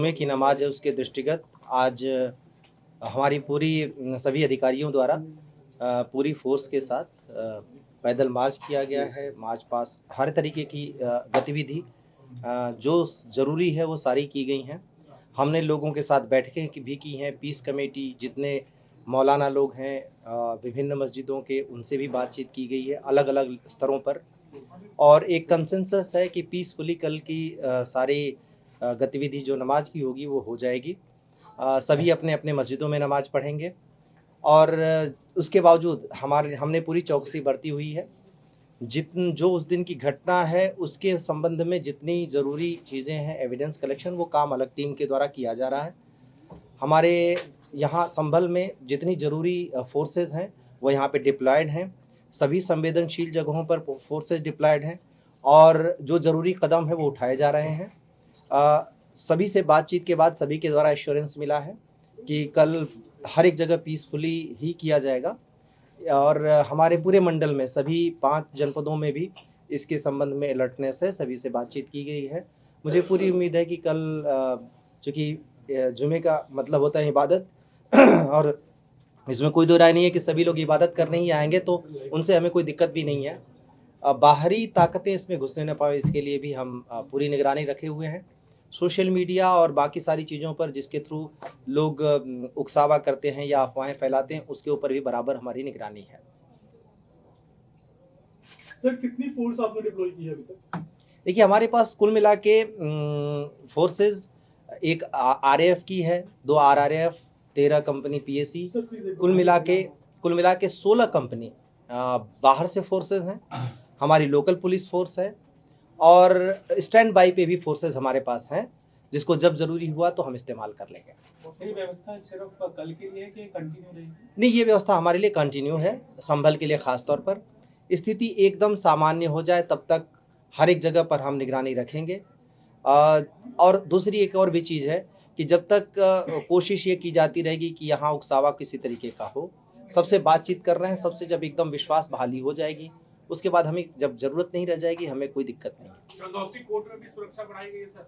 जुमे की नमाज है उसके दृष्टिगत आज हमारी पूरी सभी अधिकारियों द्वारा पूरी फोर्स के साथ पैदल मार्च किया गया है। मार्च पास हर तरीके की गतिविधि जो ज़रूरी है वो सारी की गई हैं। हमने लोगों के साथ बैठकें भी की हैं। पीस कमेटी जितने मौलाना लोग हैं विभिन्न मस्जिदों के, उनसे भी बातचीत की गई है अलग अलग स्तरों पर, और एक कंसेंसस है कि पीसफुली कल की सारी गतिविधि जो नमाज की होगी वो हो जाएगी। सभी अपने अपने मस्जिदों में नमाज पढ़ेंगे और उसके बावजूद हमने पूरी चौकसी बरती हुई है। जो उस दिन की घटना है उसके संबंध में जितनी ज़रूरी चीज़ें हैं, एविडेंस कलेक्शन, वो काम अलग टीम के द्वारा किया जा रहा है। हमारे यहाँ संभल में जितनी ज़रूरी फोर्सेस हैं वो यहाँ पे डिप्लॉयड हैं। सभी संवेदनशील जगहों पर फोर्सेस डिप्लॉयड हैं और जो ज़रूरी कदम है वो उठाए जा रहे हैं। सभी से बातचीत के बाद सभी के द्वारा एश्योरेंस मिला है कि कल हर एक जगह पीसफुली ही किया जाएगा और हमारे पूरे मंडल में सभी 5 जनपदों में भी इसके संबंध में अलर्टनेस है, सभी से बातचीत की गई है। मुझे पूरी उम्मीद है कि कल चूँकि जुमे का मतलब होता है इबादत और इसमें कोई दो राय नहीं है कि सभी लोग इबादत करने ही आएंगे, तो उनसे हमें कोई दिक्कत भी नहीं है। बाहरी ताकतें इसमें घुसने न पाए इसके लिए भी हम पूरी निगरानी रखे हुए हैं। सोशल मीडिया और बाकी सारी चीज़ों पर जिसके थ्रू लोग उकसावा करते हैं या अफवाहें फैलाते हैं, उसके ऊपर भी बराबर हमारी निगरानी है। सर कितनी फोर्स आपने डिप्लॉय की है अभी तक? देखिए हमारे पास कुल मिला के फोर्सेज एक आरएएफ की है, 2 आरआरएफ, 13 कंपनी पीएसी, कुल मिला के 16 कंपनी बाहर से फोर्सेज हैं। हमारी लोकल पुलिस फोर्स है और स्टैंड बाई पे भी फोर्सेज हमारे पास हैं, जिसको जब जरूरी हुआ तो हम इस्तेमाल कर लेंगे। ये व्यवस्था सिर्फ कल के लिए कि कंटिन्यू रहेगी? नहीं, ये व्यवस्था हमारे लिए कंटिन्यू है, संभल के लिए खास तौर पर। स्थिति एकदम सामान्य हो जाए तब तक हर एक जगह पर हम निगरानी रखेंगे। और दूसरी एक और भी चीज़ है कि जब तक कोशिश ये की जाती रहेगी कि यहाँ उकसावा किसी तरीके का हो, सबसे बातचीत कर रहे हैं, सबसे जब एकदम विश्वास बहाली हो जाएगी उसके बाद हमें जब जरूरत नहीं रह जाएगी, हमें कोई दिक्कत नहीं है। चंदौसी कोर्ट में भी सुरक्षा बढ़ाई गई है सर?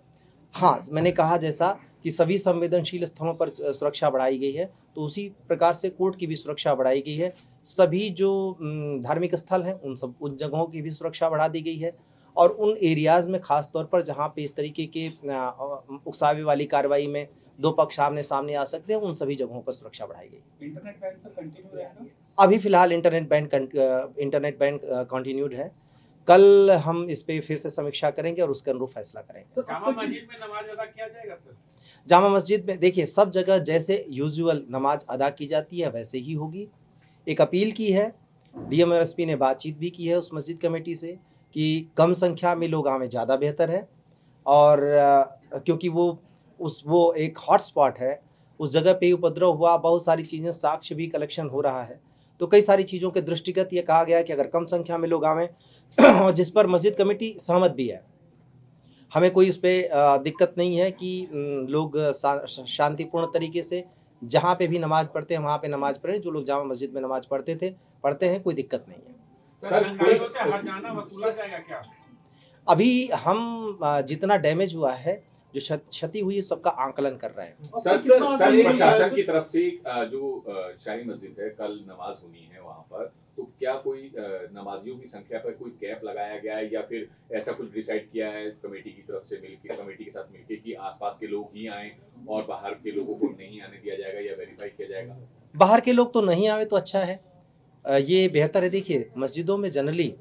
हाँ, मैंने कहा जैसा कि सभी संवेदनशील स्थलों पर सुरक्षा बढ़ाई गई है, तो उसी प्रकार से कोर्ट की भी सुरक्षा बढ़ाई गई है। सभी जो धार्मिक स्थल हैं उन जगहों की भी सुरक्षा बढ़ा दी गई है और उन एरियाज में खास तौर पर जहाँ पे इस तरीके के उकसावे वाली कार्रवाई में दो पक्ष आमने सामने आ सकते हैं, उन सभी जगहों पर सुरक्षा बढ़ाई गई। इंटरनेट बैन सर कंटिन्यू रहेगा? अभी फिलहाल इंटरनेट बैन कंटिन्यूड है। कल हम इस पे फिर से समीक्षा करेंगे और उसके अनुरूप फैसला करेंगे। जामा मस्जिद में नमाज अदा किया जाएगा सर? जामा मस्जिद में देखिए सब जगह जैसे यूजुअल नमाज अदा की जाती है वैसे ही होगी। एक अपील की है, डीएम और एसपी ने बातचीत भी की है उस मस्जिद कमेटी से कि कम संख्या में लोग आवें ज़्यादा बेहतर है और क्योंकि वो एक हॉट स्पॉट है, उस जगह पे उपद्रव हुआ, बहुत सारी चीज़ें, साक्ष्य भी कलेक्शन हो रहा है, तो कई सारी चीज़ों के दृष्टिगत ये कहा गया कि अगर कम संख्या में लोग आवें और जिस पर मस्जिद कमेटी सहमत भी है, हमें कोई इस पर दिक्कत नहीं है कि लोग शांतिपूर्ण तरीके से जहाँ पे भी नमाज पढ़ते हैं वहाँ पे नमाज पढ़ें। जो लोग जामा मस्जिद में नमाज पढ़ते हैं, कोई दिक्कत नहीं है। सर हर्जाना वसूला जाएगा क्या? अभी हम जितना डैमेज हुआ है, जो क्षति हुई है, सबका आंकलन कर रहे हैं। सर प्रशासन की तरफ से जो शाही मस्जिद है, कल नमाज होनी है वहाँ पर, तो क्या कोई नमाजियों की संख्या पर कोई कैप लगाया गया है या फिर ऐसा कुछ डिसाइड किया है कमेटी की तरफ से कमेटी के साथ मिलकर कि आसपास के लोग ही आए और बाहर के लोगों को नहीं आने दिया जाएगा या वेरीफाई किया जाएगा? बाहर के लोग तो नहीं आवे तो अच्छा है, ये बेहतर है। देखिए मस्जिदों में जनरली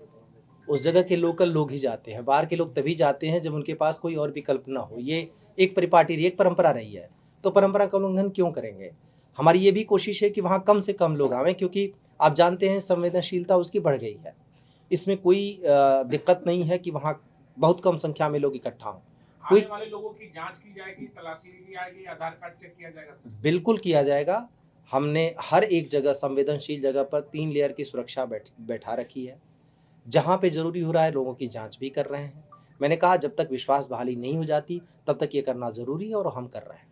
उस जगह के लोकल लोग ही जाते हैं, बाहर के लोग तभी जाते हैं जब उनके पास कोई और विकल्प ना हो। ये एक परिपाटी, एक परंपरा रही है, तो परंपरा का उल्लंघन क्यों करेंगे। हमारी ये भी कोशिश है कि वहाँ कम से कम लोग आवें, क्योंकि आप जानते हैं संवेदनशीलता उसकी बढ़ गई है। इसमें कोई दिक्कत नहीं है कि वहाँ बहुत कम संख्या में लोग इकट्ठा हों। आने वाले लोगों की जांच की जाएगी, तलाशी ली जाएगी, आधार कार्ड चेक किया जाएगा सर? बिल्कुल किया जाएगा। हमने हर एक जगह संवेदनशील जगह पर 3 लेयर की सुरक्षा बैठा रखी है। जहाँ पे ज़रूरी हो रहा है लोगों की जांच भी कर रहे हैं। मैंने कहा जब तक विश्वास बहाली नहीं हो जाती तब तक ये करना ज़रूरी है और हम कर रहे हैं।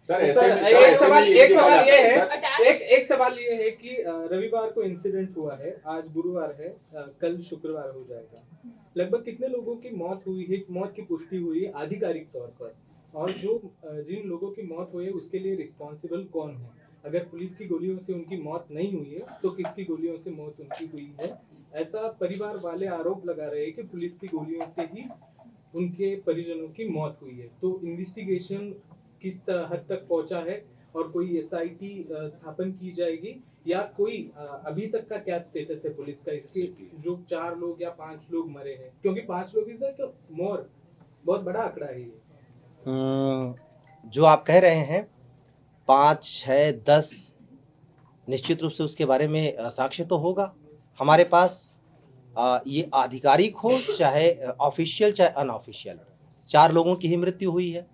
एक सवाल ये है कि रविवार को इंसिडेंट हुआ है, आज गुरुवार है, कल शुक्रवार हो जाएगा। लगभग कितने लोगों की मौत हुई है, मौत की पुष्टि हुई है आधिकारिक तौर पर, और जो जिन लोगों की मौत हुई है उसके लिए रिस्पॉन्सिबल कौन है? अगर पुलिस की गोलियों से उनकी मौत नहीं हुई है तो किसकी गोलियों से मौत उनकी हुई है? ऐसा परिवार वाले आरोप लगा रहे हैं कि पुलिस की गोलियों से ही उनके परिजनों की मौत हुई है। तो इन्वेस्टिगेशन किस हद तक पहुंचा है और कोई एसआईटी स्थापन की जाएगी या कोई अभी तक का क्या स्टेटस है पुलिस का इसके जो 4 लोग या 5 लोग मरे हैं? क्योंकि 5 लोग इज दैट मोर, बहुत बड़ा आंकड़ा है ये। जो आप कह रहे हैं 5, 6, 10 निश्चित रूप से उसके बारे में साक्ष्य तो होगा हमारे पास। ये आधिकारिक हो चाहे ऑफिशियल चाहे अनऑफिशियल, 4 लोगों की ही मृत्यु हुई है।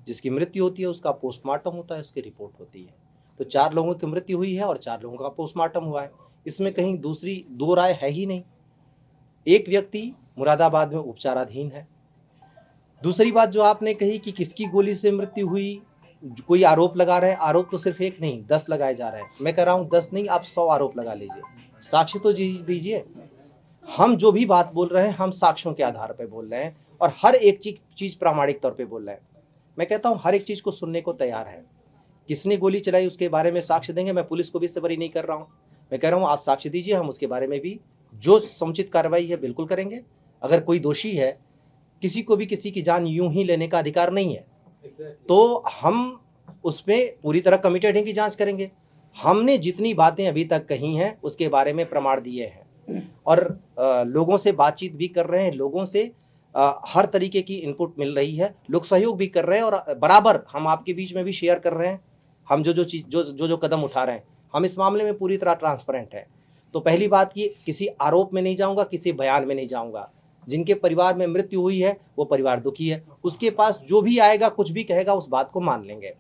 जिसकी मृत्यु होती है उसका पोस्टमार्टम होता है, उसकी रिपोर्ट होती है। तो 4 लोगों की मृत्यु हुई है और 4 लोगों का पोस्टमार्टम हुआ है। इसमें कहीं दूसरी दो राय है ही नहीं। एक व्यक्ति मुरादाबाद में उपचाराधीन है। दूसरी बात जो आपने कही कि किसकी गोली से मृत्यु हुई, कोई आरोप लगा रहे हैं। आरोप तो सिर्फ एक नहीं 10 लगाए जा रहे हैं। मैं कह रहा हूं 10 नहीं, आप 100 आरोप लगा लीजिए, साक्ष्य तो दीजिए। हम जो भी बात बोल रहे हैं हम साक्ष्यों के आधार पर बोल रहे हैं और हर एक चीज प्रामाणिक तौर पे बोल रहे हैं। मैं कहता हूं हर एक चीज को सुनने को तैयार है। किसने गोली चलाई उसके बारे में साक्ष्य देंगे। मैं पुलिस को भी इससे बरी नहीं कर रहा हूं। मैं कह रहा हूं आप साक्ष्य दीजिए, हम उसके बारे में भी जो समुचित कार्रवाई है बिल्कुल करेंगे। अगर कोई दोषी है, किसी को भी किसी की जान यूं ही लेने का अधिकार नहीं है, तो हम उसमें पूरी तरह कमिटेड हैं कि जांच करेंगे। हमने जितनी बातें अभी तक कही हैं उसके बारे में प्रमाण दिए हैं और लोगों से बातचीत भी कर रहे हैं। लोगों से हर तरीके की इनपुट मिल रही है, लोग सहयोग भी कर रहे हैं और बराबर हम आपके बीच में भी शेयर कर रहे हैं। हम जो कदम उठा रहे हैं, हम इस मामले में पूरी तरह ट्रांसपेरेंट है। तो पहली बात ये, किसी आरोप में नहीं जाऊंगा, किसी बयान में नहीं जाऊंगा। जिनके परिवार में मृत्यु हुई है वो परिवार दुखी है, उसके पास जो भी आएगा कुछ भी कहेगा उस बात को मान लेंगे।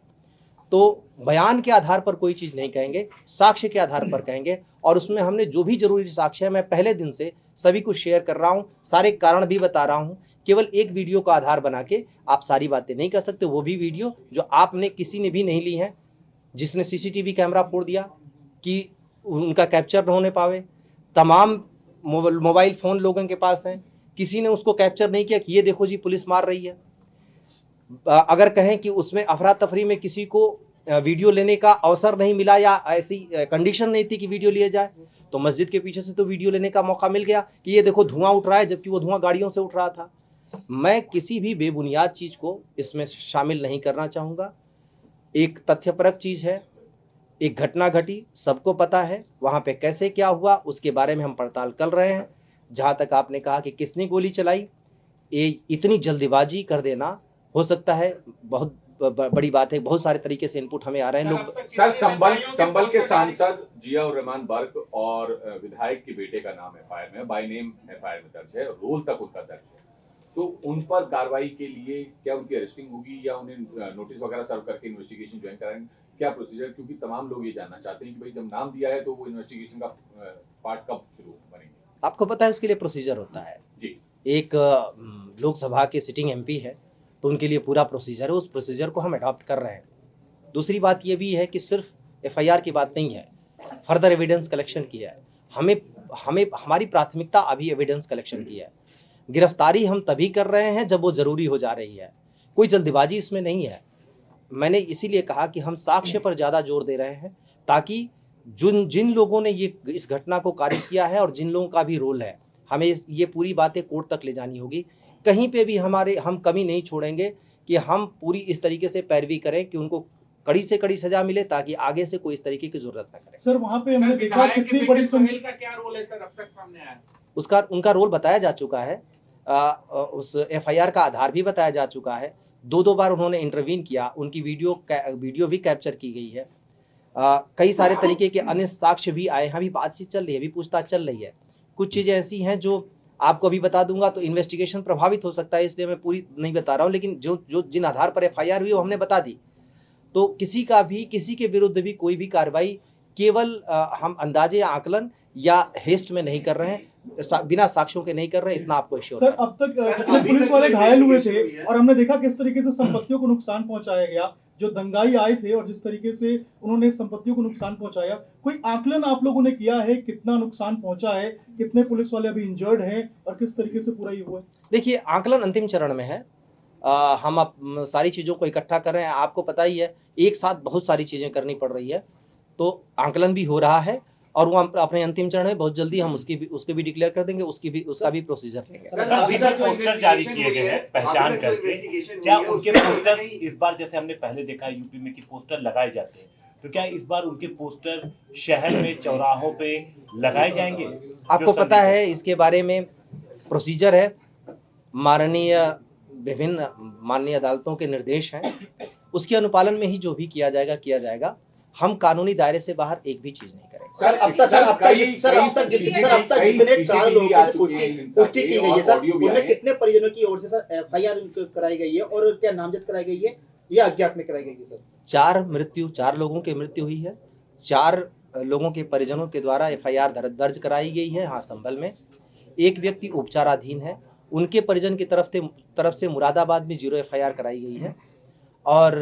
तो बयान के आधार पर कोई चीज नहीं कहेंगे, साक्ष्य के आधार पर कहेंगे। और उसमें हमने जो भी जरूरी साक्ष्य है मैं पहले दिन से सभी कुछ शेयर कर रहा हूं, सारे कारण भी बता रहा हूं। केवल एक वीडियो का आधार बना के आप सारी बातें नहीं कर सकते। वो भी वीडियो जो आपने किसी ने भी नहीं ली है, जिसने सीसीटीवी कैमरा फोड़ दिया कि उनका कैप्चर न होने पावे। तमाम मोबाइल फोन लोगों के पास हैं, किसी ने उसको कैप्चर नहीं किया कि ये देखो जी पुलिस मार रही है। अगर कहें कि उसमें अफरा तफरी में किसी को वीडियो लेने का अवसर नहीं मिला या ऐसी कंडीशन नहीं थी कि वीडियो लिए जाए, तो मस्जिद के पीछे से तो वीडियो लेने का मौका मिल गया कि ये देखो धुआं उठ रहा है, जबकि वो धुआं गाड़ियों से उठ रहा था। मैं किसी भी बेबुनियाद चीज को इसमें शामिल नहीं करना चाहूंगा। एक तथ्यपरक चीज है, एक घटना घटी, सबको पता है वहां पे कैसे क्या हुआ उसके बारे में हम पड़ताल कर रहे हैं। जहां तक आपने कहा कि किसने गोली चलाई, ये इतनी जल्दीबाजी कर देना हो सकता है बहुत बड़ी बात है। बहुत सारे तरीके से इनपुट हमें आ रहे हैं। लोग सर, संभल के सांसद जियाउर रहमान बर्क और विधायक के बेटे का नाम एफआईआर में, बाय नेम एफआईआर में दर्ज है, रोल तक उनका दर्ज है। तो उन पर कार्रवाई के लिए क्या उनकी अरेस्टिंग होगी या उन्हें नोटिस वगैरह सर्व करके इन्वेस्टिगेशन ज्वाइन कराएंगे, क्या प्रोसीजर? क्योंकि तमाम लोग ये जानना चाहते हैं कि भाई जब नाम दिया है तो वो इन्वेस्टिगेशन का पार्ट कब शुरू बनेंगे। आपको पता है उसके लिए प्रोसीजर होता है जी। एक लोकसभा के सिटिंग एमपी है तो उनके लिए पूरा प्रोसीजर है, उस प्रोसीजर को हम अडॉप्ट कर रहे हैं। दूसरी बात ये भी है कि सिर्फ एफआईआर की बात नहीं है, फर्दर एविडेंस कलेक्शन की है। हमें हमारी प्राथमिकता अभी एविडेंस कलेक्शन की है। गिरफ्तारी हम तभी कर रहे हैं जब वो जरूरी हो जा रही है, कोई जल्दबाजी इसमें नहीं है। मैंने इसीलिए कहा कि हम साक्ष्य पर ज्यादा जोर दे रहे हैं ताकि जिन लोगों ने इस घटना को कारित किया है और जिन लोगों का भी रोल है, हमें ये पूरी बातें कोर्ट तक ले जानी होगी। कहीं पे भी हम कमी नहीं छोड़ेंगे कि हम पूरी इस तरीके से पैरवी करें कि उनको कड़ी से कड़ी सजा मिले ताकि आगे से कोई इस तरीके की जरूरत न करे। सर वहां पे हमने देखा कितनी बड़ी सुहेल का क्या रोल है सर, अब तक सामने आया? उनका रोल बताया जा चुका है, उस एफआईआर का आधार भी बताया जा चुका है। 2 बार उन्होंने इंटरवीन किया, उनकी वीडियो भी कैप्चर की गई है। कई सारे तरीके के अन्य साक्ष्य भी आए हैं, अभी बातचीत चल रही है, अभी पूछताछ चल रही है। कुछ चीजें ऐसी हैं जो आपको अभी बता दूंगा तो इन्वेस्टिगेशन प्रभावित हो सकता है, इसलिए मैं पूरी नहीं बता रहा हूं। लेकिन जो जिन आधार पर एफआईआर हुई वो हमने बता दी। तो किसी के विरुद्ध भी कोई भी कार्रवाई केवल हम अंदाजे या आकलन या हेस्ट में नहीं कर रहे हैं, बिना साक्ष्यों के नहीं कर रहे हैं, इतना आपको श्योर सर। अब तक कितने पुलिस वाले घायल हुए थे और हमने देखा किस तरीके से संपत्तियों को नुकसान पहुंचाया गया। जो दंगाई आए थे और जिस तरीके से उन्होंने संपत्तियों को नुकसान पहुंचाया, कोई आकलन आप लोगों ने किया है कितना नुकसान पहुंचा है, कितने पुलिस वाले अभी इंजर्ड हैं और किस तरीके से पूरा ये हुआ? देखिए, आकलन अंतिम चरण में है। हम सारी चीज़ों को इकट्ठा कर रहे हैं। आपको पता ही है, एक साथ बहुत सारी चीज़ें करनी पड़ रही है, तो आंकलन भी हो रहा है और वो अपने अंतिम चरण में बहुत जल्दी हम उसके भी डिक्लेयर कर देंगे, उसका भी प्रोसीजर लेंगे। सर, अभी तक पोस्टर जारी किए गए हैं पहचान करके, क्या उनके पोस्टर इस बार, जैसे हमने पहले देखा है यूपी में कि पोस्टर लगाए जाते हैं, तो क्या इस बार उनके पोस्टर शहर में चौराहों पे लगाए जाएंगे? आपको पता है इसके बारे में प्रोसीजर है, विभिन्न माननीय अदालतों के निर्देश हैं, उसके अनुपालन में ही जो भी किया जाएगा। हम कानूनी दायरे से बाहर एक भी चीज नहीं करेंगे। सर, अब तक जितने 4 लोगों की पुष्टि की गई है सर, उनमें कितने परिजनों की ओर से सर एफआईआर कराई गई है और क्या नामजद कराई गई है या अज्ञात में कराई गई है सर? 4 लोगों की मृत्यु हुई है, 4 लोगों के परिजनों के द्वारा एफआईआर दर्ज कराई गई है। हाँ, संभल में एक व्यक्ति उपचाराधीन है, उनके परिजन की तरफ से मुरादाबाद में 0 एफआईआर कराई गई है और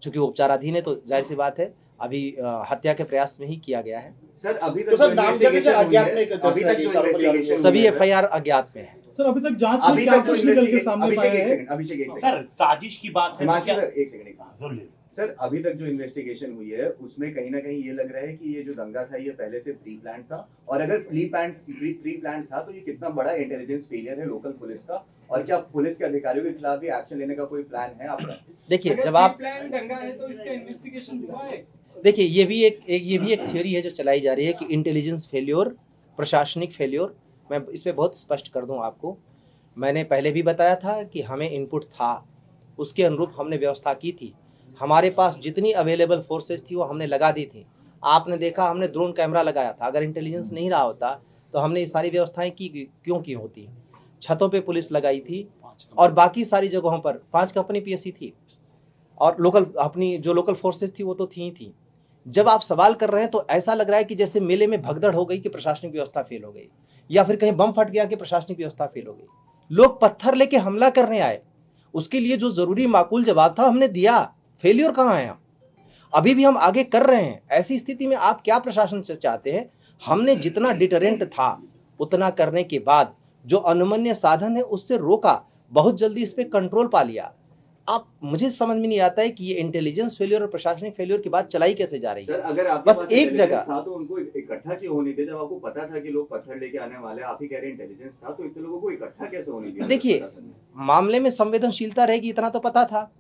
चूंकि उपचाराधीन है तो जाहिर सी बात है अभी हत्या के प्रयास में ही किया गया है। सर, अभी तक तो नामजद अज्ञात में सभी एफआईआर अज्ञात में है। सर, अभी तक जांच में क्या कुछ निकल के सामने पाया है? अभिषेक सर, साजिश की बात है, एक सेकंड सर, अभी तक जो इन्वेस्टिगेशन हुई है उसमें कहीं ना कहीं ये लग रहा है कि ये जो दंगा था ये पहले से प्री प्लान था, और अगर प्री प्लान था तो ये कितना बड़ा इंटेलिजेंस फेलियर है लोकल पुलिस का, और क्या पुलिस के अधिकारियों के खिलाफ भी एक्शन लेने का कोई प्लान है आपका? देखिए, जब आप प्लान दंगा है तो इसका इन्वेस्टिगेशन हुआ है। देखिए, ये भी एक थ्योरी है जो चलाई जा रही है कि इंटेलिजेंस फेल्योर, प्रशासनिक फेल्योर। मैं इस पे बहुत स्पष्ट कर दूं आपको, मैंने पहले भी बताया था कि हमें इनपुट था, उसके अनुरूप हमने व्यवस्था की थी। हमारे पास जितनी अवेलेबल फोर्सेस थी वो हमने लगा दी थी। आपने देखा, हमने ड्रोन कैमरा लगाया था। अगर इंटेलिजेंस नहीं रहा होता तो हमने ये सारी व्यवस्थाएं क्यों की होती? छतों पे पुलिस लगाई थी और बाकी सारी जगहों पर 5 कंपनी पीएससी थी और अपनी जो लोकल फोर्सेस थी वो तो थी ही थी। जब आप सवाल कर रहे हैं तो ऐसा लग रहा है कि जैसे मेले में भगदड़ हो गई कि प्रशासनिक व्यवस्था फेल हो गई, या फिर कहीं बम फट गया कि प्रशासनिक व्यवस्था फेल हो गई। लोग पत्थर लेके हमला करने आए, उसके लिए जो जरूरी माकूल जवाब था हमने दिया। फेलियर कहाँ है? अभी भी हम आगे कर रहे हैं। ऐसी स्थिति में आप क्या प्रशासन से चाहते हैं? हमने जितना डिटरेंट था उतना करने के बाद जो अनुमन्य साधन है उससे रोका, बहुत जल्दी इस पे कंट्रोल पा लिया। आप मुझे समझ में नहीं आता है कि ये इंटेलिजेंस फेलियर और प्रशासनिक फेलियर की बात चलाई कैसे जा रही है। सर, अगर आपके बस पास एक जगह था तो उनको इकट्ठा क्यों होने दिया? जब आपको पता था कि लोग पत्थर लेके आने वाले, आप ही कह रहे इंटेलिजेंस था, तो इतने लोगों को इकट्ठा कैसे होने दिया? देखिए, मामले में संवेदनशीलता रहेगी, इतना तो पता था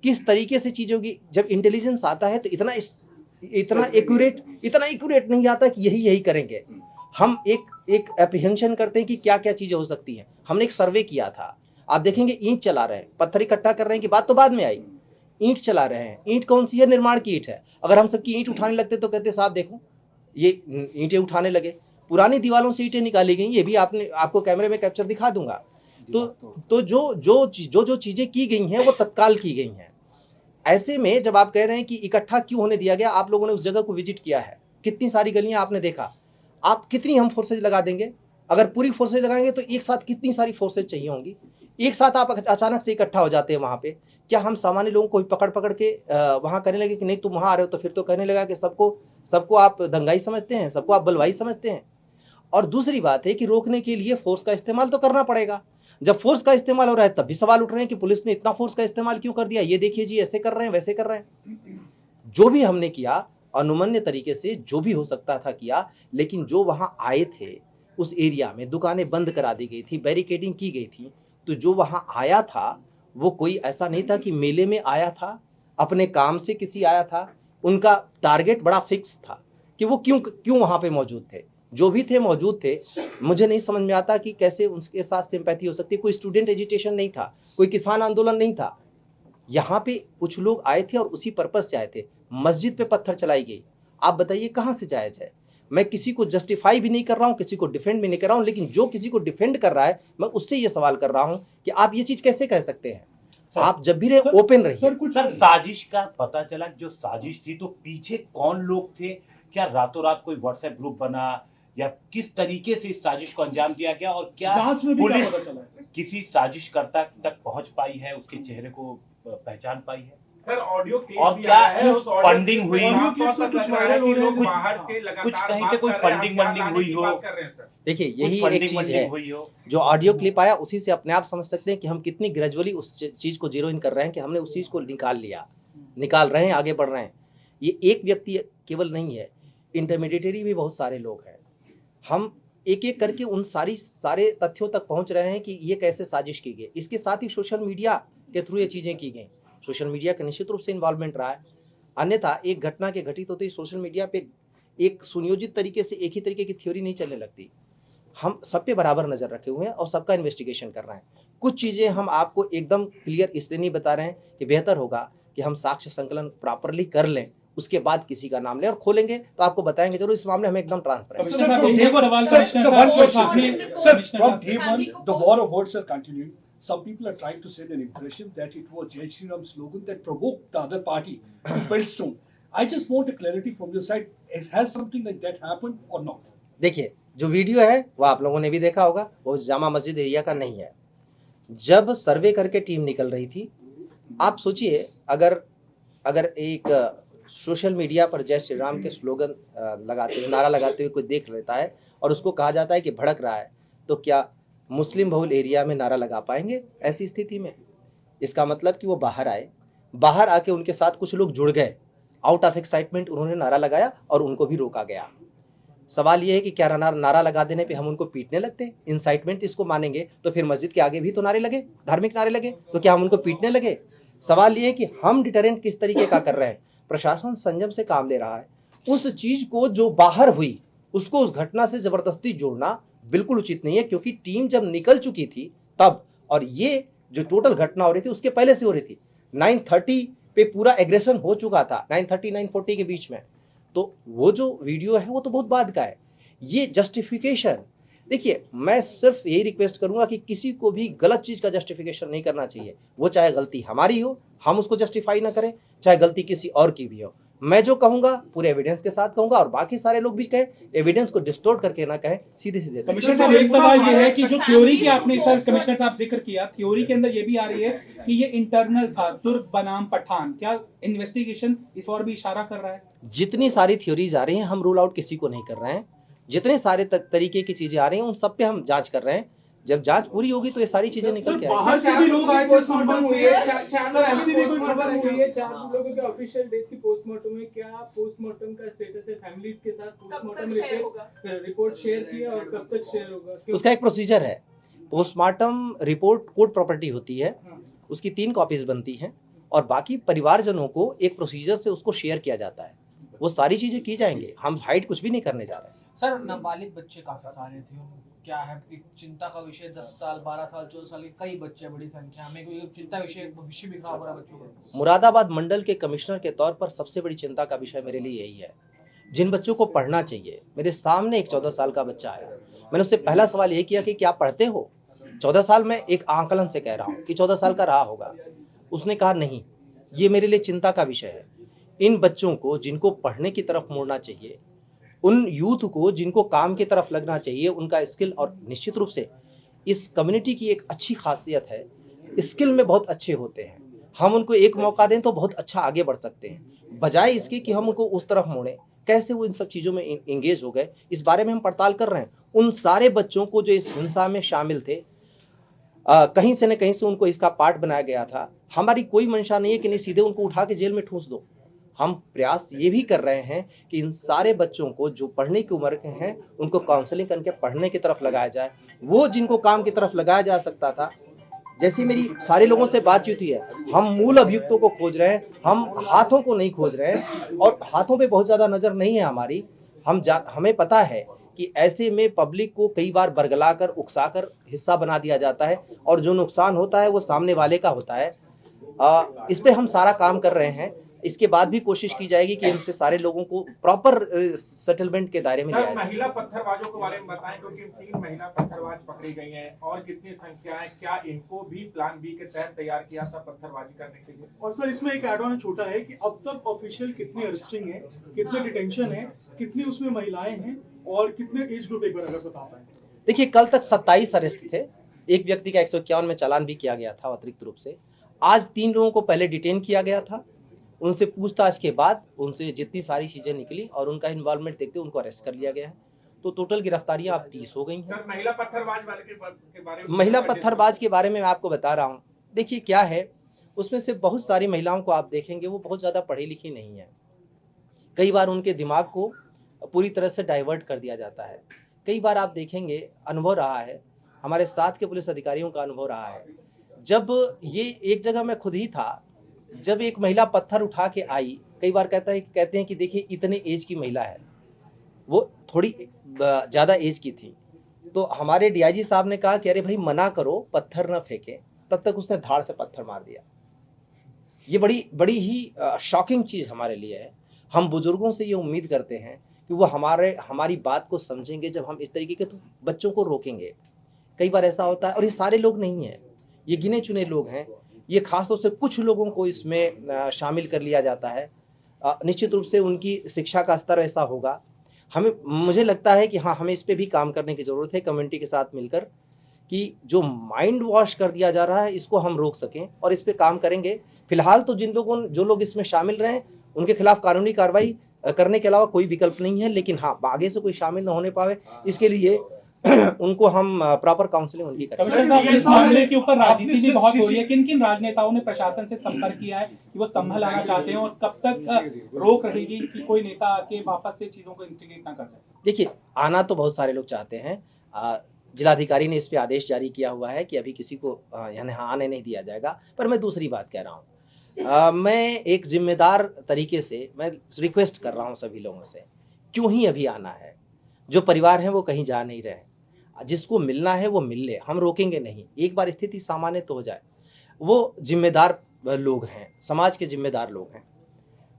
किस तरीके से चीजों की। जब इंटेलिजेंस आता है तो इतना एक्यूरेट नहीं आता कि यही करेंगे। हम एक एप्रीहेंशन करते हैं कि क्या क्या चीजें हो सकती हैं। हमने एक सर्वे किया था, आप देखेंगे ईंट चला रहे हैं, पत्थर इकट्ठा कर रहे हैं कि बात तो बाद में आई। ईंट चला रहे हैं, ईंट कौन सी है? निर्माण की ईंट है। अगर हम सबकी ईंट उठाने लगते तो कहते साहब देखो ये ईंटें उठाने लगे। पुरानी दीवारों से ईंटें निकाली गई, ये भी आपको कैमरे में कैप्चर दिखा दूंगा। तो जो चीजें की गई हैं वो तत्काल की गई हैं। ऐसे में जब आप कह रहे हैं कि इकट्ठा क्यों होने दिया गया, आप लोगों ने उस जगह को विजिट किया है, कितनी सारी गलियां आपने देखा। आप कितनी हम फोर्सेज लगा देंगे? अगर पूरी फोर्सेज लगाएंगे तो एक साथ कितनी सारी फोर्सेज चाहिए होंगी। एक साथ आप अचानक से इकट्ठा हो जाते हैं वहां पे, क्या हम सामान्य लोगों को पकड़ के वहां कहने लगे कि नहीं तुम वहां आ रहे हो, तो फिर तो कहने लगा कि सबको आप दंगाई समझते हैं, सबको आप बलवाई समझते हैं। और दूसरी बात है कि रोकने के लिए फोर्स का इस्तेमाल तो करना पड़ेगा। जब फोर्स का इस्तेमाल हो रहा है तब भी सवाल उठ रहे हैं कि पुलिस ने इतना फोर्स का इस्तेमाल क्यों कर दिया, ये देखिए जी ऐसे कर रहे हैं वैसे कर रहे हैं। जो भी हमने किया अनुमन्य तरीके से जो भी हो सकता था किया, लेकिन जो वहां आए थे उस एरिया में दुकानें बंद करा दी गई थी, बैरिकेडिंग की गई थी। तो जो वहां आया था वो कोई ऐसा नहीं था कि मेले में आया था, अपने काम से किसी आया था। उनका टारगेट बड़ा फिक्स था कि वो क्यों वहां पे मौजूद थे। जो भी थे मौजूद थे। मुझे नहीं समझ में आता कि कैसे उनके साथ सिंपैथी हो सकती है। कोई स्टूडेंट एजिटेशन नहीं था, कोई किसान आंदोलन नहीं था। यहाँ पे कुछ लोग आए थे और उसी पर्पस से आए थे। मस्जिद पे पत्थर चलाई गई, आप बताइए कहां से जायज है? मैं किसी को जस्टिफाई भी नहीं कर रहा हूं, किसी को डिफेंड भी नहीं कर रहा हूं, लेकिन जो किसी को डिफेंड कर रहा है मैं उससे ये सवाल कर रहा हूं कि आप ये चीज कैसे कह सकते हैं? आप जब भी रहे ओपन रहिए। सर, साजिश का पता चला, जो साजिश थी तो पीछे कौन लोग थे? क्या रातों रात कोई व्हाट्सएप ग्रुप बना या किस तरीके से इस साजिश को अंजाम दिया गया, और क्या पुलिस किसी साजिशकर्ता तक पहुंच पाई है, उसके चेहरे को पहचान पाई है? सर ऑडियो क्लिप और भी क्या आया है, उस उस ऑडियो फंडिंग हुई, साफ तौर कुछ पर लग रहा है वायरल कि हो रहे लोग हैं, बाहर से लगातार कुछ कहीं से बात कोई कर रहे हैं, फंडिंग हम वंडिंग ज्ञान हुई लाने की हो। बात कर रहे हैं सर। देखिए कुछ यही एक फंडिंग चीज वंडिंग है हुई हो। जो ऑडियो क्लिप आया, उसी से अपने आप समझ सकते हैं कि हम कितनी ग्रेजुअली उस चीज को जीरो इन कर रहे हैं कि हमने उस चीज को निकाल रहे हैं, आगे बढ़ रहे हैं। ये एक व्यक्ति केवल नहीं है, इंटरमीडिएटरी भी बहुत सारे लोग हैं। हम एक एक करके उन सारे तथ्यों तक पहुंच रहे हैं कि ये कैसे साजिश की गई। इसके साथ ही सोशल मीडिया के थ्रू ये चीजें की गई। सोशल मीडिया का निश्चित रूप से इन्वॉल्वमेंट रहा है, अन्यथा एक घटना के घटित होते ही सोशल मीडिया पे एक सुनियोजित तरीके से एक ही तरीके की थ्योरी नहीं चलने लगती। हम सब पे बराबर नजर रखे हुए हैं और सबका इन्वेस्टिगेशन कर रहे हैं। कुछ चीजें हम आपको एकदम क्लियर इसलिए नहीं बता रहे हैं कि बेहतर होगा कि हम साक्ष्य संकलन प्रॉपरली कर लें, उसके बाद किसी का नाम लें और खोलेंगे तो आपको बताएंगे जरूर। इस मामले में हम एकदम transparent Sir, one question. Sir, from day one, the war of words are continuing. Some people are trying to send an impression that it was Jai Shri Ram slogan that provoked the other party to build stone. I just want a clarity from your side. Has something like that happened or not? देखिए जो video है वो आप लोगों ने भी देखा होगा, वो जामा मस्जिद एरिया का नहीं है। जब सर्वे करके टीम निकल रही थी, आप सोचिए अगर एक सोशल मीडिया पर जय श्री राम के स्लोगन लगाते हुए, नारा लगाते हुए कोई देख लेता है और उसको कहा जाता है कि भड़क रहा है, तो क्या मुस्लिम बहुल एरिया में नारा लगा पाएंगे? ऐसी स्थिति में इसका मतलब कि वो बाहर आके उनके साथ कुछ लोग जुड़ गए, आउट ऑफ एक्साइटमेंट उन्होंने नारा लगाया और उनको भी रोका गया। सवाल ये है कि क्या नारा लगा देने पे हम उनको पीटने लगते? इंसाइटमेंट इसको मानेंगे तो फिर मस्जिद के आगे भी तो नारे लगे, धार्मिक नारे लगे, तो क्या हम उनको पीटने लगे? सवाल ये है कि हम डिटरेंट किस तरीके का कर रहे हैं। प्रशासन संयम से काम ले रहा है। उस चीज को जो बाहर हुई उसको उस घटना से जबरदस्ती जोड़ना बिल्कुल उचित नहीं है, क्योंकि टीम जब निकल चुकी थी तब, और ये जो टोटल घटना हो रही थी उसके पहले से हो रही थी। 9:30 पे पूरा एग्रेशन हो चुका था, 9:30 9:40 के बीच में। तो वो जो वीडियो है वो तो बहुत बाद का है। ये जस्टिफिकेशन, देखिए मैं सिर्फ यही रिक्वेस्ट करूंगा कि किसी को भी गलत चीज का जस्टिफिकेशन नहीं करना चाहिए। वो चाहे गलती हमारी हो, हम उसको जस्टिफाई ना करें, चाहे गलती किसी और की भी हो। मैं जो कहूंगा पूरे एविडेंस के साथ कहूंगा और बाकी सारे लोग भी कहें, एविडेंस को डिस्टोर्ट करके ना कहें, सीधे कमिश्नर साहब एक सवाल ये है कि जो थ्योरी की आपने सर कमिश्नर साहब जिक्र किया, थ्योरी के अंदर ये भी आ रही है कि ये इंटरनल था, तुर्क बनाम पठान। क्या इन्वेस्टिगेशन इस और भी इशारा कर रहा है? जितनी सारी थ्योरीज आ रही हैं हम रूल आउट किसी को नहीं कर रहे हैं। जितने सारे तरीके की चीजें आ रही हैं उन सब पे हम जांच कर रहे हैं। जब जांच पूरी होगी तो ये सारी चीजें निकल के आएंगी। बाहर से भी लोग आए थे, संबंध हुए, सर ऐसी भी कोई खबर हुई है 4 लोगों के ऑफिशियल डेट की पोस्टमार्टम में? क्या पोस्टमार्टम का स्टेटस है? फैमिलीज के साथ पोस्टमार्टम रिपोर्ट शेयर किया और कब तक शेयर होगा? उसका एक प्रोसीजर है। पोस्टमार्टम रिपोर्ट कोर्ट प्रॉपर्टी होती है, उसकी 3 कॉपीज बनती हैं और बाकी परिवारजनों को एक प्रोसीजर से उसको शेयर किया जाता है। वो सारी चीजें की जाएंगी, हम हाइड कुछ भी नहीं करने जा रहे हैं। सर नाबालिग बच्चे काफी सारे थे, क्या है कि चिंता का विषय? 10 साल 12 साल 14 साल के कई बच्चे, बड़ी संख्या में, कोई चिंता विषय, भविष्य भी खराब हो रहा है बच्चों का। मुरादाबाद मंडल के कमिश्नर के तौर पर सबसे बड़ी चिंता का विषय मेरे लिए यही है। जिन बच्चों को पढ़ना चाहिए, मेरे सामने एक 14 साल का बच्चा है, मैंने उससे पहला सवाल ये किया कि क्या पढ़ते हो? 14 साल में एक आंकलन से कह रहा हूँ कि 14 साल का रहा होगा। उसने कहा नहीं। ये मेरे लिए चिंता का विषय है। इन बच्चों को जिनको पढ़ने की तरफ मोड़ना चाहिए, उन यूथ को जिनको काम की तरफ लगना चाहिए, उनका स्किल, और निश्चित रूप से इस कम्युनिटी की एक अच्छी खासियत है, स्किल में बहुत अच्छे होते हैं। हम उनको एक मौका दें तो बहुत अच्छा आगे बढ़ सकते हैं, बजाय इसके कि हम उनको उस तरफ मोड़ें। कैसे वो इन सब चीज़ों में एंगेज हो गए, इस बारे में हम पड़ताल कर रहे हैं। उन सारे बच्चों को जो इस हिंसा में शामिल थे, कहीं से न कहीं से उनको इसका पार्ट बनाया गया था। हमारी कोई मंशा नहीं है कि नहीं सीधे उनको उठा के जेल में ठूंस दो। हम प्रयास ये भी कर रहे हैं कि इन सारे बच्चों को जो पढ़ने की उम्र के हैं उनको काउंसलिंग करके पढ़ने की तरफ लगाया जाए। वो जिनको काम की तरफ लगाया जा सकता था, जैसी मेरी सारे लोगों से बातचीत हुई है, हम मूल अभियुक्तों को खोज रहे हैं, हम हाथों को नहीं खोज रहे हैं। और हाथों पे बहुत ज्यादा नजर नहीं है हमारी। हमें पता है कि ऐसे में पब्लिक को कई बार बरगलाकर, उकसाकर हिस्सा बना दिया जाता है और जो नुकसान होता है वो सामने वाले का होता है। इस पे हम सारा काम कर रहे हैं। इसके बाद भी कोशिश की जाएगी कि इनसे सारे लोगों को प्रॉपर सेटलमेंट के दायरे में लाया जाए। महिला पत्थरबाजों के बारे में बताएं, क्योंकि 3 महिला पत्थरबाज पकड़ी गई हैं और कितनी संख्या है, क्या इनको भी प्लान बी के तहत तैयार किया था पत्थरबाजी करने के लिए? और सर इसमें एक एड ऑन छोटा है कि अब तक ऑफिशियल कितनी अरेस्टिंग है, कितने डिटेंशन है, कितनी उसमें महिलाएं हैं और कितने एज ग्रुप, एक बार अगर बता पाए। देखिए कल तक 27 अरेस्ट थे, एक व्यक्ति का 151 में चालान भी किया गया था अतिरिक्त रूप से। आज 3 लोगों को पहले डिटेन किया गया था, उनसे पूछताछ के बाद उनसे जितनी सारी चीजें निकली और उनका इन्वॉल्वमेंट देखते उनको अरेस्ट कर लिया गया है। तो टोटल गिरफ्तारियां अब 30 हो गई हैं। सर, महिला पत्थरबाज वाले के बारे में महिला पत्थरबाज के बारे में मैं आपको बता रहा हूँ। देखिए क्या है, उसमें से बहुत सारी महिलाओं को आप देखेंगे वो बहुत ज्यादा पढ़ी लिखी नहीं है। कई बार उनके दिमाग को पूरी तरह से डाइवर्ट कर दिया जाता है। कई बार आप देखेंगे, अनुभव रहा है, हमारे साथ के पुलिस अधिकारियों का अनुभव रहा है, जब ये एक जगह मैं खुद ही था, जब एक महिला पत्थर उठा के आई, कई बार कहते हैं कि देखिए इतने एज की महिला है, वो थोड़ी ज्यादा एज की थी, तो हमारे डीआईजी साहब ने कहा कि अरे भाई मना करो, पत्थर न फेंके, तब तक उसने धाड़ से पत्थर मार दिया। ये बड़ी ही शॉकिंग चीज हमारे लिए है। हम बुजुर्गों से ये उम्मीद करते हैं कि वो हमारी बात को समझेंगे जब हम इस तरीके के तो बच्चों को रोकेंगे। कई बार ऐसा होता है, और ये सारे लोग नहीं हैं, ये गिने चुने लोग हैं, ये खासतौर से कुछ लोगों को इसमें शामिल कर लिया जाता है। निश्चित रूप से उनकी शिक्षा का स्तर ऐसा होगा। मुझे लगता है कि हाँ, हमें इस पे भी काम करने की जरूरत है कम्युनिटी के साथ मिलकर, कि जो माइंड वॉश कर दिया जा रहा है इसको हम रोक सकें, और इस पे काम करेंगे। फिलहाल तो जो लोग इसमें शामिल रहे उनके खिलाफ कानूनी कार्रवाई करने के अलावा कोई विकल्प नहीं है, लेकिन हाँ, आगे से कोई शामिल न होने पावे इसके लिए उनको हम प्रॉपर काउंसलिंग उनकी करेंगे। इस मामले के ऊपर राजनीति भी बहुत हो रही है। किन किन राजनेताओं ने प्रशासन से संपर्क किया है कि वो संभल आना चाहते हैं, और कब तक रोक रहेगी कि कोई नेता आके वापस से चीजों को इंस्टिगेट ना कर जाए? देखिए, आना तो बहुत सारे लोग चाहते हैं। जिलाधिकारी ने इस पे आदेश जारी किया हुआ है कि अभी किसी को यानी आने नहीं दिया जाएगा। पर मैं दूसरी बात कह रहा हूँ, मैं एक जिम्मेदार तरीके से मैं रिक्वेस्ट कर रहा हूँ सभी लोगों से, क्यों ही अभी आना है। जो परिवार है वो कहीं जा नहीं रहे, जिसको मिलना है वो मिल ले, हम रोकेंगे नहीं। एक बार स्थिति सामान्य तो हो जाए। वो जिम्मेदार लोग हैं, समाज के जिम्मेदार लोग हैं,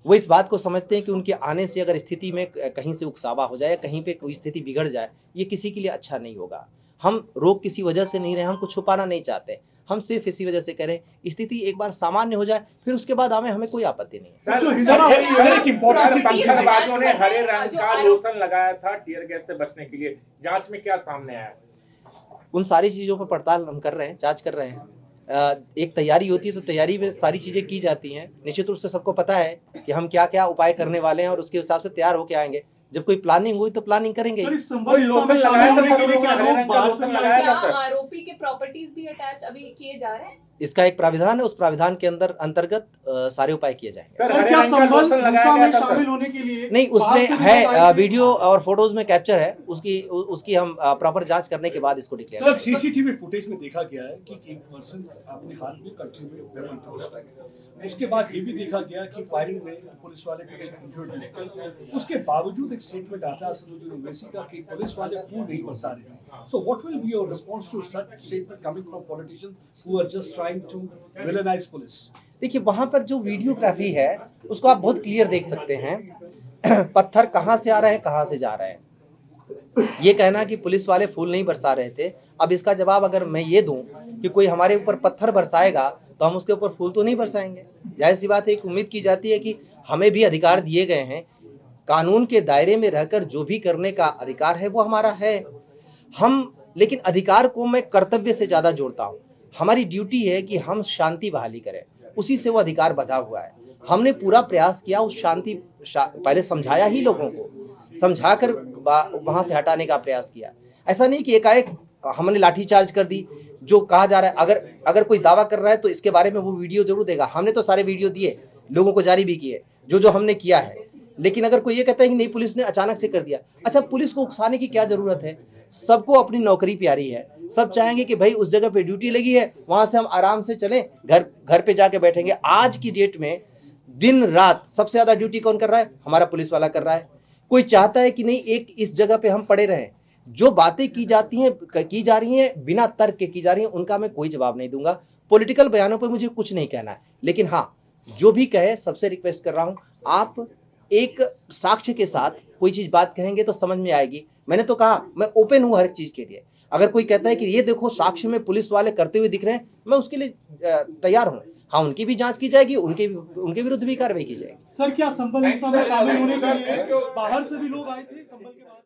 वो इस बात को समझते हैं कि उनके आने से अगर स्थिति में कहीं से उकसावा हो जाए, कहीं पे कोई स्थिति बिगड़ जाए, ये किसी के लिए अच्छा नहीं होगा। हम रोक किसी वजह से नहीं रहे, हम कुछ छुपाना नहीं चाहते, हम सिर्फ इसी वजह से कह रहे हैं स्थिति एक बार सामान्य हो जाए, फिर उसके बाद हमें कोई आपत्ति नहीं है। पत्थरबाजों ने हरे रंग का लोशन लगाया था टीयर गैस से बचने के लिए, जांच में क्या सामने आया? उन सारी चीजों पर पड़ताल हम कर रहे हैं, जांच कर रहे हैं। एक तैयारी होती है तो तैयारी में सारी चीजें की जाती हैं। निश्चित रूप से सबको पता है कि हम क्या क्या उपाय करने वाले हैं, और उसके हिसाब से तैयार होके आएंगे। जब कोई प्लानिंग हुई तो प्लानिंग करेंगे। आरोपी के प्रॉपर्टीज भी अटैच अभी किए जा रहे हैं। इसका एक प्राविधान है, उस प्राविधान के अंतर्गत सारे उपाय किए जाएंगे। सर, क्या संबल में शामिल होने के लिए नहीं, उसमें है वीडियो और फोटोज में कैप्चर है, उसकी हम प्रॉपर जांच करने के बाद इसको डिक्लेयर करेंगे। सर, सीसीटीवी फुटेज में देखा गया है कि एक पर्सन अपने हाथ में कट्टे में वेपन था। उसके बाद ये भी देखा गया कि फायरिंग में पुलिस वाले को इंजर्ड हुए। उसके बावजूद एक स्टेटमेंट आता है असदुद्दीन ओवैसी का कि पुलिस वाले खून नहीं बरसा रहे। So what will be your response to such statement coming from politicians who are just trying to villainize police? देखिए, वहां पर जो वीडियोग्राफी है उसको आप बहुत क्लियर देख सकते हैं। पत्थर कहां से आ रहे हैं, कहां से जा रहे हैं। ये कहना कि पुलिस वाले फूल नहीं बरसा रहे थे, अब इसका जवाब अगर मैं ये दूं कि कोई हमारे ऊपर पत्थर बरसाएगा तो हम उसके ऊपर फूल तो नहीं बरसाएंगे। जाहिर सी बात है, एक उम्मीद की जाती है कि हमें भी अधिकार दिए गए हैं, कानून के दायरे में रहकर जो भी करने का अधिकार है वो हमारा है। लेकिन अधिकार को मैं कर्तव्य से ज्यादा जोड़ता हूं। हमारी ड्यूटी है कि हम शांति बहाली करें, उसी से वो अधिकार बंधा हुआ है। हमने पूरा प्रयास किया उस पहले समझाया ही, लोगों को समझाकर वहां से हटाने का प्रयास किया। ऐसा नहीं कि एकाएक हमने लाठीचार्ज कर दी। जो कहा जा रहा है, अगर कोई दावा कर रहा है तो इसके बारे में वो वीडियो जरूर देगा। हमने तो सारे वीडियो दिए, लोगों को जारी भी किए जो हमने किया है। लेकिन अगर कोई ये कहता है कि नहीं पुलिस ने अचानक से कर दिया, अच्छा, पुलिस को उकसाने की क्या जरूरत है? सबको अपनी नौकरी प्यारी है, सब चाहेंगे कि भाई उस जगह पे ड्यूटी लगी है, वहां से हम आराम से चलें, घर पे जाके बैठेंगे। आज की डेट में दिन रात सबसे ज्यादा ड्यूटी कौन कर रहा है? हमारा पुलिस वाला कर रहा है। कोई चाहता है कि नहीं एक इस जगह पे हम पड़े रहें। जो बातें की जा रही हैं बिना तर्क के की जा रही हैं, उनका मैं कोई जवाब नहीं दूंगा। पॉलिटिकल बयानों पर मुझे कुछ नहीं कहना है, लेकिन हाँ, जो भी कहे सबसे रिक्वेस्ट कर रहा हूं, आप एक साक्ष्य के साथ कोई चीज बात कहेंगे तो समझ में आएगी। मैंने तो कहा मैं ओपन हूं हर चीज के लिए। अगर कोई कहता है कि ये देखो साक्ष्य में पुलिस वाले करते हुए दिख रहे हैं, मैं उसके लिए तैयार हूं। हाँ, उनकी भी जांच की जाएगी, उनके विरुद्ध भी कार्रवाई की जाएगी। सर, क्या संबल में शामिल होने के लिए बाहर से भी लोग आए थे? संबल के बाद